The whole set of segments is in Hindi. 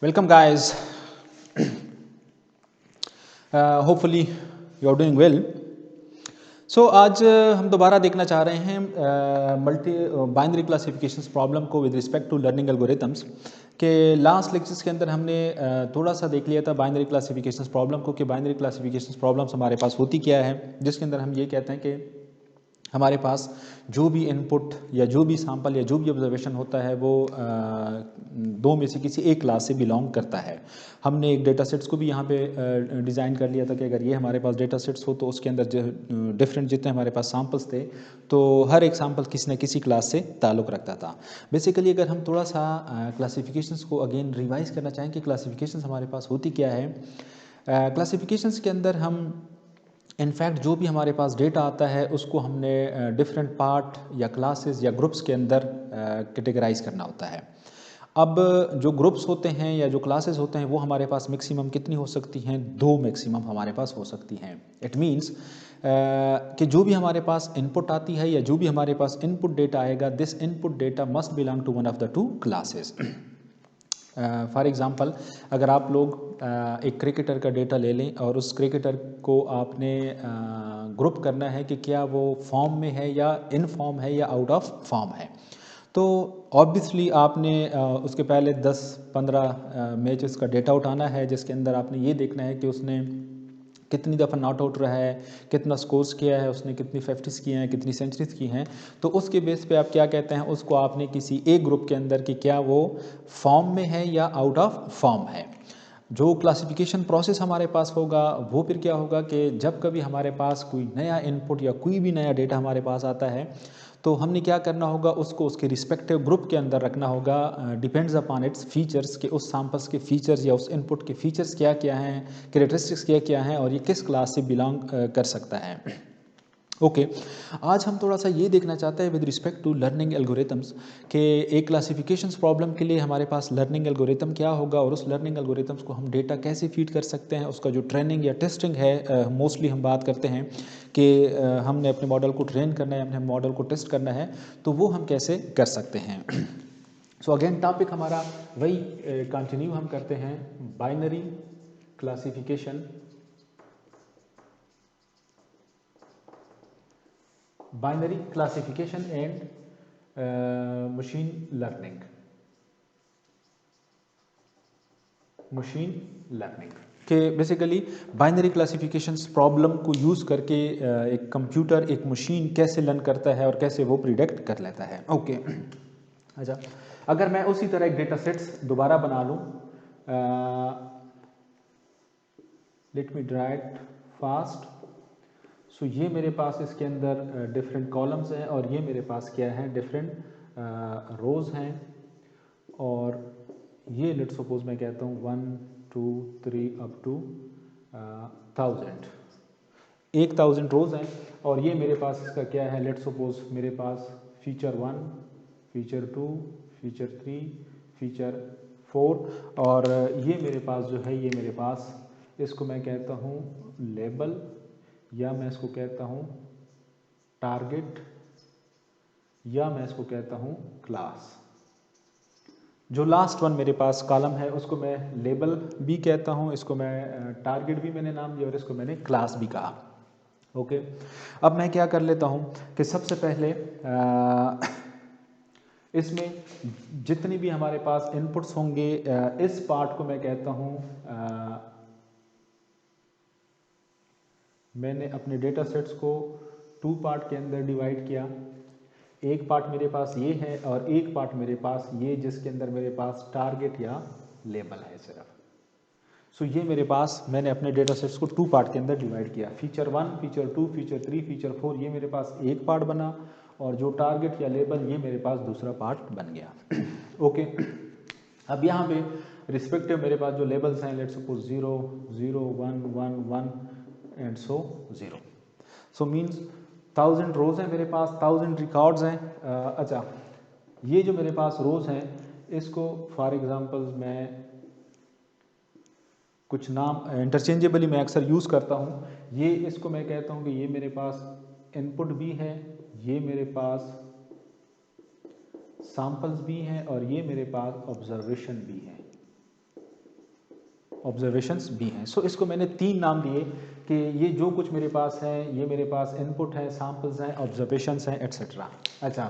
Welcome, guys. Hopefully you are doing well. So आज हम दोबारा देखना चाह रहे हैं मल्टी बाइनरी क्लासिफिकेशंस प्रॉब्लम को with respect to learning algorithms के लास्ट लेक्चर्स के अंदर हमने थोड़ा सा देख लिया था बाइनरी क्लासिफिकेशंस प्रॉब्लम को कि बाइनरी क्लासिफिकेशंस प्रॉब्लम्स हमारे पास होती क्या है, जिसके अंदर हम ये कहते हैं कि हमारे पास जो भी इनपुट या जो भी सैंपल या जो भी ऑब्जर्वेशन होता है वो दो में से किसी एक क्लास से बिलोंग करता है। हमने एक डेटा सेट्स को भी यहाँ पे डिज़ाइन कर लिया था कि अगर ये हमारे पास डेटा सेट्स हो तो उसके अंदर जो डिफरेंट जितने हमारे पास सैंपल्स थे तो हर एक सैंपल किसी न किसी क्लास से ताल्लुक़ रखता था। बेसिकली अगर हम थोड़ा सा क्लासिफिकेशंस को अगेन रिवाइज करना चाहें कि क्लासिफिकेशंस हमारे पास होती क्या है, क्लासिफिकेशंस के अंदर हम इनफैक्ट जो भी हमारे पास डेटा आता है उसको हमने डिफरेंट पार्ट या क्लासेस या ग्रुप्स के अंदर कैटेगराइज करना होता है। अब जो ग्रुप्स होते हैं या जो क्लासेस होते हैं वो हमारे पास मैक्सिमम कितनी हो सकती हैं? दो मैक्सिमम हमारे पास हो सकती हैं। इट मीन्स कि जो भी हमारे पास इनपुट आती है या जो भी हमारे पास इनपुट डेटा आएगा, this input data must belong to one of the two classes. For example अगर आप लोग एक क्रिकेटर का डेटा ले लें और उस क्रिकेटर को आपने ग्रुप करना है कि क्या वो फॉर्म में है या इन फॉर्म है या आउट ऑफ फॉर्म है, तो ऑब्वियसली आपने उसके पहले 10-15 मैचेस का डेटा उठाना है, जिसके अंदर आपने ये देखना है कि उसने कितनी दफ़ा नॉट आउट रहा है, कितना स्कोर्स किया है, उसने कितनी 50s की हैं, कितनी सेंचुरीज की हैं। तो उसके बेस पे आप क्या कहते हैं, उसको आपने किसी एक ग्रुप के अंदर कि क्या वो फॉर्म में है या आउट ऑफ फॉर्म है। जो क्लासिफिकेशन प्रोसेस हमारे पास होगा वो फिर क्या होगा कि जब कभी हमारे पास कोई नया इनपुट या कोई भी नया डेटा हमारे पास आता है तो हमने क्या करना होगा, उसको उसके रिस्पेक्टिव ग्रुप के अंदर रखना होगा। डिपेंड्स अपॉन इट्स फीचर्स के उस सैंपल्स के फीचर्स या उस इनपुट के फीचर्स क्या क्या हैं, कैरेक्टरिस्टिक्स क्या क्या हैं और ये किस क्लास से बिलोंग कर सकता है। ओके आज हम थोड़ा सा ये देखना चाहते हैं with respect to learning algorithms कि एक क्लासिफिकेशंस प्रॉब्लम के लिए हमारे पास लर्निंग एल्गोरिथम क्या होगा और उस लर्निंग एल्गोरिथम्स को हम डेटा कैसे फीड कर सकते हैं। उसका जो ट्रेनिंग या टेस्टिंग है, मोस्टली हम बात करते हैं कि हमने अपने मॉडल को ट्रेन करना है, हमने मॉडल को टेस्ट करना है, तो वो हम कैसे कर सकते हैं। सो अगेन टॉपिक हमारा वही कंटिन्यू हम करते हैं, binary classification, binary classification and machine learning, machine learning के बेसिकली बाइनरी क्लासिफिकेशंस प्रॉब्लम को यूज़ करके एक कंप्यूटर एक मशीन कैसे लर्न करता है और कैसे वो प्रिडिक्ट कर लेता है। ओके अच्छा, अगर मैं उसी तरह एक डेटा सेट्स दोबारा बना लूँ, लेट मी राइट फास्ट। सो ये मेरे पास इसके अंदर डिफरेंट कॉलम्स हैं और ये मेरे पास क्या है, डिफरेंट रोज़ हैं। और ये लेट सपोज मैं कहता हूँ 1 2 3 अप टू 1000 रोज़ हैं। और ये मेरे पास इसका क्या है, लेट सपोज मेरे पास फीचर 1, फीचर 2, फीचर 3, फीचर 4 और ये मेरे पास जो है, ये मेरे पास इसको मैं कहता हूँ लेबल या मैं इसको कहता हूँ टारगेट या मैं इसको कहता हूँ क्लास। जो लास्ट वन मेरे पास कॉलम है उसको मैं लेबल भी कहता हूँ, इसको मैं टारगेट भी मैंने नाम दिया और इसको मैंने क्लास भी कहा। ओके अब मैं क्या कर लेता हूँ कि सबसे पहले इसमें जितनी भी हमारे पास इनपुट्स होंगे, इस पार्ट को मैं कहता हूँ मैंने अपने डेटा सेट्स को 2 पार्ट के अंदर डिवाइड किया। एक पार्ट मेरे पास ये है और एक पार्ट मेरे पास ये, जिसके अंदर मेरे पास टारगेट या लेबल है सिर्फ। सो ये मेरे पास मैंने अपने डेटा सेट्स को 2 पार्ट के अंदर डिवाइड किया, फीचर 1, फीचर 2, फीचर 3, फीचर 4, ये मेरे पास एक पार्ट बना और जो टारगेट या लेबल ये मेरे पास दूसरा पार्ट बन गया। ओके अब यहाँ पे रिस्पेक्टिव मेरे पास जो लेबल्स हैं, let's suppose 0 0 1 1 1 and so 0। So means 1000 रोज़ हैं मेरे पास, 1000 रिकॉर्ड्स हैं। अच्छा ये जो मेरे पास रोज़ हैं इसको फॉर एग्जांपल मैं कुछ नाम इंटरचेंजेबली मैं अक्सर यूज़ करता हूँ। ये इसको मैं कहता हूँ कि ये मेरे पास इनपुट भी है, ये मेरे पास सैंपल्स भी हैं और ये मेरे पास ऑब्जर्वेशन भी है। ऑब्जर्वेशंस भी हैं। सो इसको मैंने 3 नाम दिए कि ये जो कुछ मेरे पास है, ये मेरे पास इनपुट है, सैम्पल्स हैं, ऑब्जर्वेशंस हैं, एट्सेट्रा। अच्छा,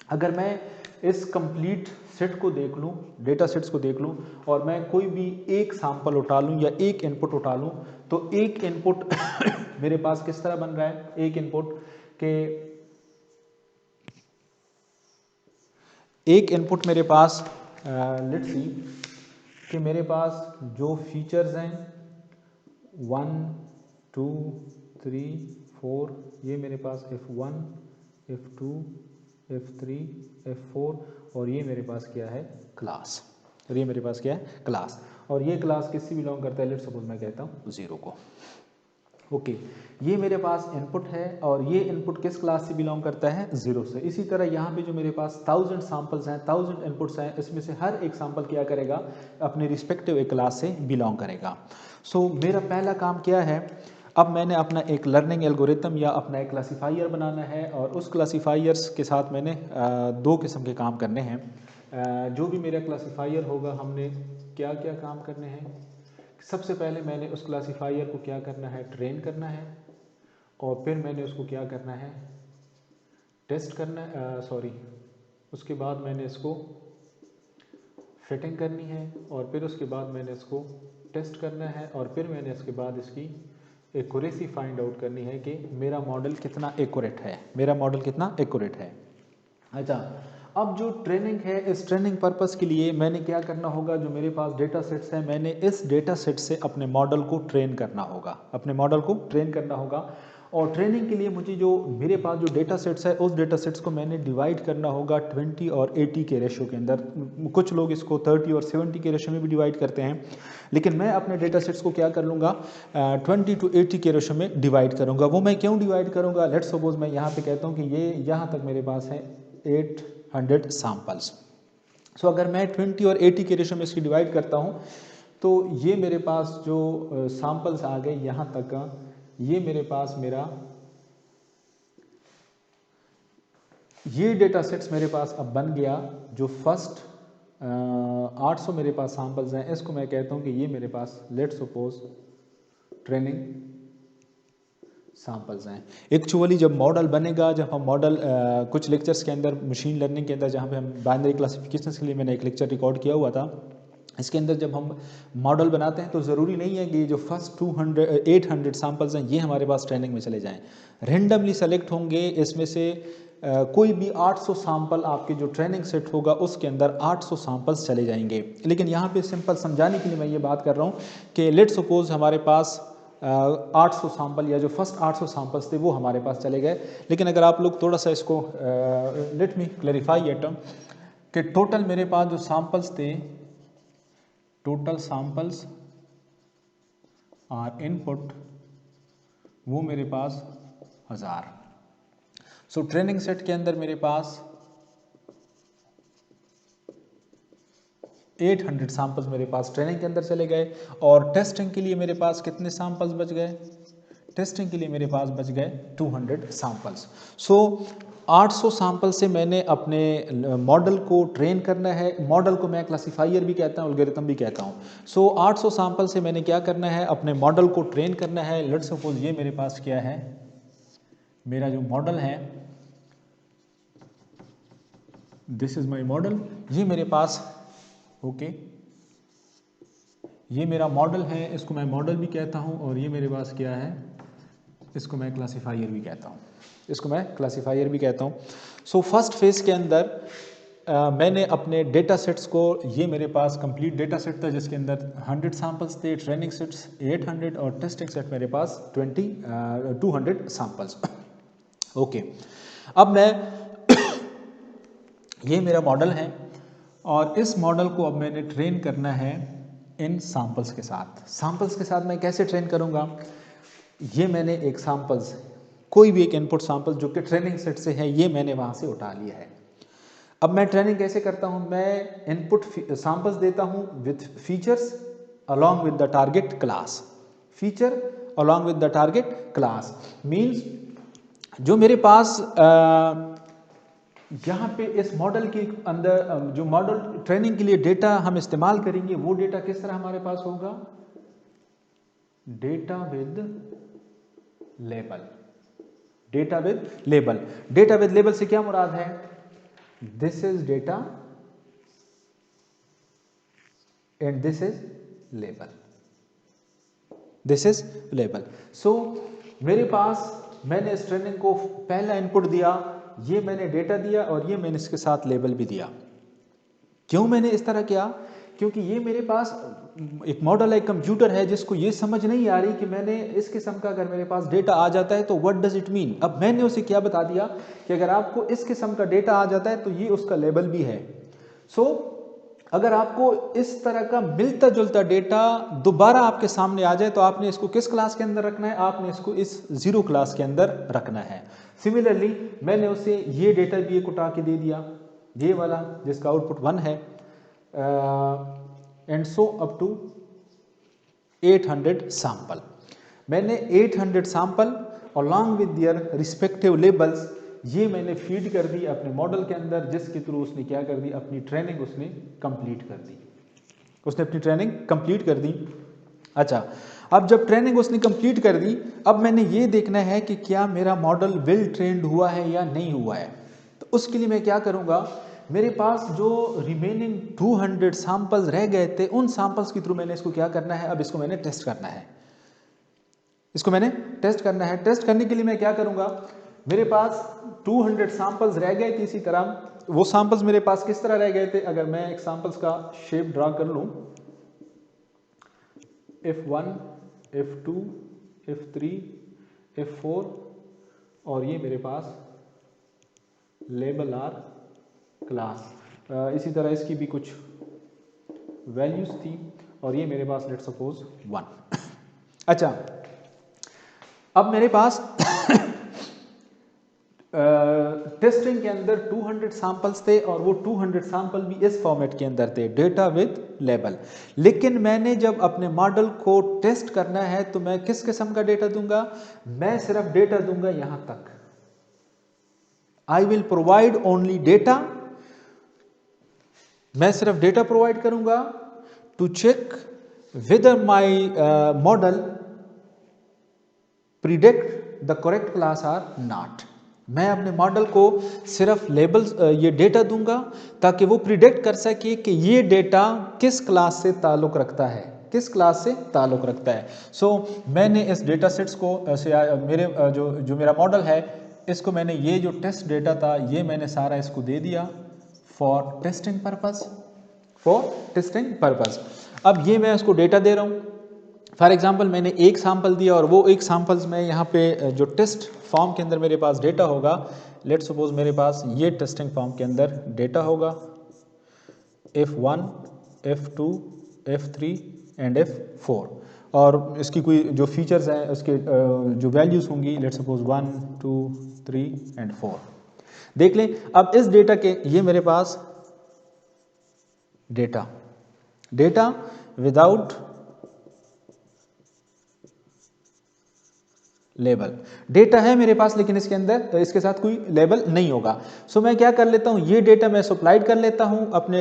अगर मैं इस कंप्लीट सेट को देख लूँ, डेटा सेट्स को देख लूँ, और मैं कोई भी एक सैंपल उठा लूँ या एक इनपुट उठा लूँ, तो एक इनपुट मेरे पास किस तरह बन रहा है, एक इनपुट के एक इनपुट मेरे पास लेट्स सी कि मेरे पास जो फीचर्स हैं 1 2 3 4, ये मेरे पास F1 F2 F3 F4, और ये मेरे पास क्या है, क्लास। और ये मेरे पास क्या है, क्लास। और ये क्लास किससे बिलोंग करता है, लेट्स सपोज मैं कहता हूँ 0 को। ओके, ये मेरे पास इनपुट है और ये इनपुट किस क्लास से बिलोंग करता है, 0 से। इसी तरह यहाँ पे जो मेरे पास 1000 सैंपल्स हैं, 1000 इनपुट्स हैं, इसमें से हर एक सैंपल क्या करेगा, अपने रिस्पेक्टिव एक क्लास से बिलोंग करेगा। सो मेरा पहला काम क्या है, अब मैंने अपना एक लर्निंग एल्गोरिथम या अपना एक क्लासीफायर बनाना है, और उस क्लासीफायर्स के साथ मैंने 2 किस्म के काम करने हैं। जो भी मेरा क्लासीफायर होगा, हमने क्या क्या काम करने हैं। सबसे पहले मैंने उस क्लासीफायर को क्या करना है, ट्रेन करना है, और फिर मैंने उसको क्या करना है, टेस्ट करना है, उसके बाद मैंने इसको फिटिंग करनी है, और फिर उसके बाद मैंने इसको टेस्ट करना है, और फिर मैंने इसके बाद इसकी एक्यूरेसी फाइंड आउट करनी है कि मेरा मॉडल कितना एक्यूरेट है, मेरा मॉडल कितना एक्यूरेट है। अच्छा, अब जो ट्रेनिंग है, इस ट्रेनिंग पर्पस के लिए मैंने क्या करना होगा, जो मेरे पास डेटा सेट्स हैं, मैंने इस डेटा सेट से अपने मॉडल को ट्रेन करना होगा, अपने मॉडल को ट्रेन करना होगा। और ट्रेनिंग के लिए मुझे जो मेरे पास जो डेटा सेट्स है, उस डेटा सेट्स को मैंने डिवाइड करना होगा 20 और 80 के रेशो के अंदर। कुछ लोग इसको 30 और 70 के रेशो में भी डिवाइड करते हैं, लेकिन मैं अपने डेटा सेट्स को क्या कर लूँगा, 20 to 80 के रेशो में डिवाइड करूँगा। वो मैं क्यों डिवाइड करूँगा, लेट्स सपोज मैं यहाँ पे कहता हूँ कि ये यहाँ तक मेरे पास है 800 सैम्पल्स। सो अगर मैं 20 और 80 के रेशो में इसकी डिवाइड करता हूँ, तो ये मेरे पास जो सैम्पल्स आ गए यहाँ तक, ये मेरे पास मेरा ये डेटा सेट्स मेरे पास अब बन गया। जो फर्स्ट 800 मेरे पास सैम्पल्स हैं, इसको मैं कहता हूँ कि ये मेरे पास लेट्स सपोज ट्रेनिंग सैम्पल्स हैं। एक्चुअली जब मॉडल बनेगा, जब हम मॉडल कुछ लेक्चर्स के अंदर मशीन लर्निंग के अंदर, जहाँ पे हम बाइनरी क्लासिफिकेशन के लिए मैंने एक लेक्चर रिकॉर्ड किया हुआ था, इसके अंदर जब हम मॉडल बनाते हैं तो ज़रूरी नहीं है कि जो फर्स्ट 800 सैम्पल्स हैं ये हमारे पास ट्रेनिंग में चले जाएं। रेंडमली सेलेक्ट होंगे, इसमें से कोई भी 800 सैम्पल आपके जो ट्रेनिंग सेट होगा उसके अंदर 800 सैम्पल्स चले जाएंगे। लेकिन यहाँ पे सिंपल समझाने के लिए मैं ये बात कर रहा हूँ कि लेट सपोज हमारे पास 800 सैम्पल या जो फर्स्ट 800 सैम्पल्स थे वो हमारे पास चले गए। लेकिन अगर आप लोग थोड़ा सा इसको लेट मी क्लैरिफाई इट कि टोटल मेरे पास जो सैम्पल्स थे, टोटल सैम्पल्स आर इनपुट, वो मेरे पास 1000। सो ट्रेनिंग सेट के अंदर मेरे पास 800 सैम्पल्स मेरे पास ट्रेनिंग के अंदर चले गए, और टेस्टिंग के लिए मेरे पास कितने सैम्पल्स बच गए, टेस्टिंग के लिए मेरे पास बच गए 200 सैम्पल्स। सो 800 सैम्पल से मैंने अपने मॉडल को ट्रेन करना है। मॉडल को मैं क्लासीफायर भी कहता हूँ, एल्गोरिथम भी कहता हूँ। सो 800 सैम्पल से मैंने क्या करना है, अपने मॉडल को ट्रेन करना है। लेट्स सपोज ये मेरे पास क्या है, मेरा जो मॉडल है, दिस इज माई मॉडल, ये मेरे पास ओके ये मेरा मॉडल है, इसको मैं मॉडल भी कहता हूँ, और ये मेरे पास क्या है, इसको मैं क्लासीफायर भी कहता हूँ, इसको मैं क्लासीफायर भी कहता हूँ। सो फर्स्ट फेज के अंदर मैंने अपने डेटा सेट्स को, ये मेरे पास कंप्लीट डेटा सेट था जिसके अंदर 100 सैम्पल्स थे, ट्रेनिंग सेट्स 800 और टेस्टिंग सेट मेरे पास 200 सैम्पल्स। ओके, अब मैं ये मेरा मॉडल है, और इस मॉडल को अब मैंने ट्रेन करना है इन सैम्पल्स के साथ। सैम्पल्स के साथ मैं कैसे ट्रेन करूँगा, ये मैंने एक सैम्पल्स, कोई भी एक इनपुट सैम्पल जो कि ट्रेनिंग सेट से है, ये मैंने वहाँ से उठा लिया है। अब मैं ट्रेनिंग कैसे करता हूँ, मैं इनपुट सैम्पल्स देता हूँ with features along with the target class. Feature along with the target class means जो मेरे पास यहाँ पे इस मॉडल के अंदर जो मॉडल ट्रेनिंग के लिए डेटा हम इस्तेमाल करेंगे, वो डेटा किस तरह हमारे पास होगा, data with label. Data with label, data with label से क्या मुराद है? This is data and this is label, this is label. So मेरे पास मैंने इस ट्रेनिंग को पहला इनपुट दिया, ये मैंने डेटा दिया और ये मैंने इसके साथ लेबल भी दिया। क्यों मैंने इस तरह किया? क्योंकि ये मेरे पास एक मॉडल है, कंप्यूटर है, जिसको ये समझ नहीं आ रही कि मैंने इस किस्म का अगर मेरे पास डेटा आ जाता है तो व्हाट डज इट मीन। अब मैंने उसे क्या बता दिया कि अगर आपको इस किस्म का डेटा आ जाता है तो ये उसका लेबल भी है। सो अगर आपको इस तरह का मिलता जुलता डेटा दोबारा आपके सामने आ जाए तो आपने इसको किस क्लास के अंदर रखना है? आपने इसको इस 0 क्लास के अंदर रखना है। सिमिलरली मैंने उसे ये डेटा भी एक उठा के दे दिया, ये वाला जिसका आउटपुट 1 है, and so up to 800 sample. मैंने 800 sample along with their respective labels ये मैंने फीड कर दी अपने मॉडल के अंदर, जिसके थ्रू उसने क्या कर दी? अपनी ट्रेनिंग उसने कंप्लीट कर दी, उसने अपनी ट्रेनिंग कंप्लीट कर दी। अच्छा, अब जब ट्रेनिंग उसने कंप्लीट कर दी, अब मैंने ये देखना है कि क्या मेरा मॉडल वेल ट्रेंड हुआ है या नहीं हुआ है। तो उसके लिए मैं क्या करूँगा? मेरे पास जो रिमेनिंग 200 सैंपल्स रह गए थे, उन सैंपल्स के थ्रू मैंने इसको क्या करना है? अब इसको मैंने टेस्ट करना है, इसको मैंने टेस्ट करना है। टेस्ट करने के लिए मैं क्या करूँगा? मेरे पास 200 सैंपल्स रह गए थे, इसी तरह वो सैंपल्स मेरे पास किस तरह रह गए थे? अगर मैं एक सैंपल्स का शेप ड्रा कर लूं, F1, F2, F3, F4 और ये मेरे पास लेबल आर क्लास, इसी तरह इसकी भी कुछ वैल्यूज थी और ये मेरे पास लेट सपोज 1। अच्छा, अब मेरे पास टेस्टिंग के अंदर 200 सैंपल्स थे और वो 200 सैंपल भी इस फॉर्मेट के अंदर थे, डेटा विद लेबल। लेकिन मैंने जब अपने मॉडल को टेस्ट करना है तो मैं किस किस्म का डेटा दूंगा? मैं सिर्फ डेटा दूंगा यहां तक। I will provide only data, मैं सिर्फ डेटा प्रोवाइड करूंगा to check whether my model predict the correct class or not. मैं अपने मॉडल को सिर्फ लेबल्स ये डेटा दूंगा ताकि वो प्रिडिक्ट कर सके कि ये डेटा किस क्लास से ताल्लुक़ रखता है, किस क्लास से ताल्लुक़ रखता है। सो मैंने इस डेटा सेट्स को मेरे जो मेरा मॉडल है, इसको मैंने ये जो टेस्ट डेटा था ये मैंने सारा इसको दे दिया for testing purpose, for testing purpose. अब ये मैं इसको डेटा दे रहा हूँ। फॉर एग्जाम्पल मैंने एक सैंपल दिया और वो एक सैंपल्स में यहाँ पे जो टेस्ट फॉर्म के अंदर मेरे पास डेटा होगा, लेट सपोज मेरे पास ये टेस्टिंग फॉर्म के अंदर डेटा होगा F1, F2, F3 and F4 और इसकी कोई जो फीचर्स हैं उसके जो वैल्यूज़ होंगी लेट सपोज 1, 2, 3 एंड 4। देख लें अब इस डेटा के ये मेरे पास डेटा विदाउट लेबल, डेटा है मेरे पास लेकिन इसके अंदर इसके साथ कोई लेबल नहीं होगा। सो मैं क्या कर लेता हूं? ये डेटा मैं सप्लाइड कर लेता हूं अपने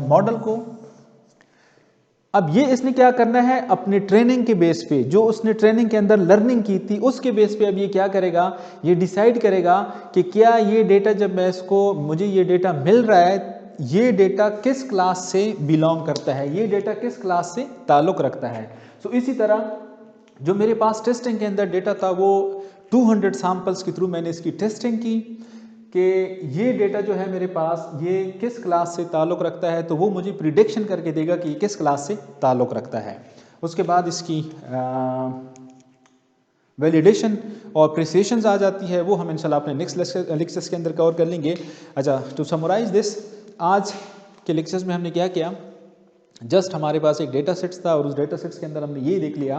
मॉडल को। अब ये इसने क्या करना है? अपने ट्रेनिंग के बेस पे, जो उसने ट्रेनिंग के अंदर लर्निंग की थी उसके बेस पे अब ये क्या करेगा? ये डिसाइड करेगा कि क्या ये डेटा जब मैं इसको, मुझे ये डेटा मिल रहा है, ये डेटा किस क्लास से बिलोंग करता है, ये डेटा किस क्लास से ताल्लुक़ रखता है। सो इसी तरह जो मेरे पास टेस्टिंग के अंदर डेटा था वो 200 सैंपल्स के थ्रू मैंने इसकी टेस्टिंग की कि ये डेटा जो है मेरे पास ये किस क्लास से ताल्लुक़ रखता है, तो वो मुझे प्रिडिक्शन करके देगा कि किस क्लास से ताल्लुक़ रखता है। उसके बाद इसकी वैलिडेशन और प्रिसिशंस आ जाती है, वो हम इंशाल्लाह अपने नेक्स्ट लेक्चर्स के अंदर कवर कर लेंगे। अच्छा, टू समराइज दिस, आज के लेक्चर्स में हमने क्या किया? जस्ट हमारे पास एक डेटा सेट्स था और उस डेटा सेट्स के अंदर हमने ये देख लिया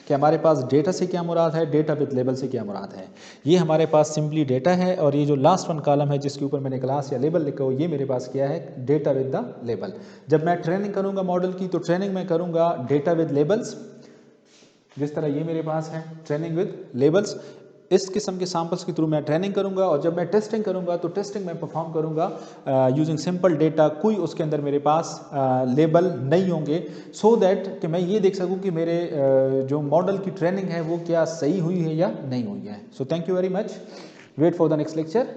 कि हमारे पास डेटा से क्या मुराद है, डेटा विद लेबल से क्या मुराद है। ये हमारे पास सिंपली डेटा है और ये जो लास्ट वन कॉलम है जिसके ऊपर मैंने क्लास या लेबल लिखा हो, ये मेरे पास क्या है? Data with the label. जब मैं ट्रेनिंग करूँगा मॉडल की तो ट्रेनिंग में करूँगा डेटा विद लेबल्स, जिस तरह ये मेरे पास है ट्रेनिंग विद लेबल्स। इस किस्म के सैम्पल्स के थ्रू मैं ट्रेनिंग करूंगा, और जब मैं टेस्टिंग करूंगा तो टेस्टिंग मैं परफॉर्म करूंगा यूजिंग सिंपल डेटा, कोई उसके अंदर मेरे पास लेबल नहीं होंगे, सो दैट कि मैं ये देख सकूं कि मेरे जो मॉडल की ट्रेनिंग है वो क्या सही हुई है या नहीं हुई है। So thank you very much, wait for the next lecture.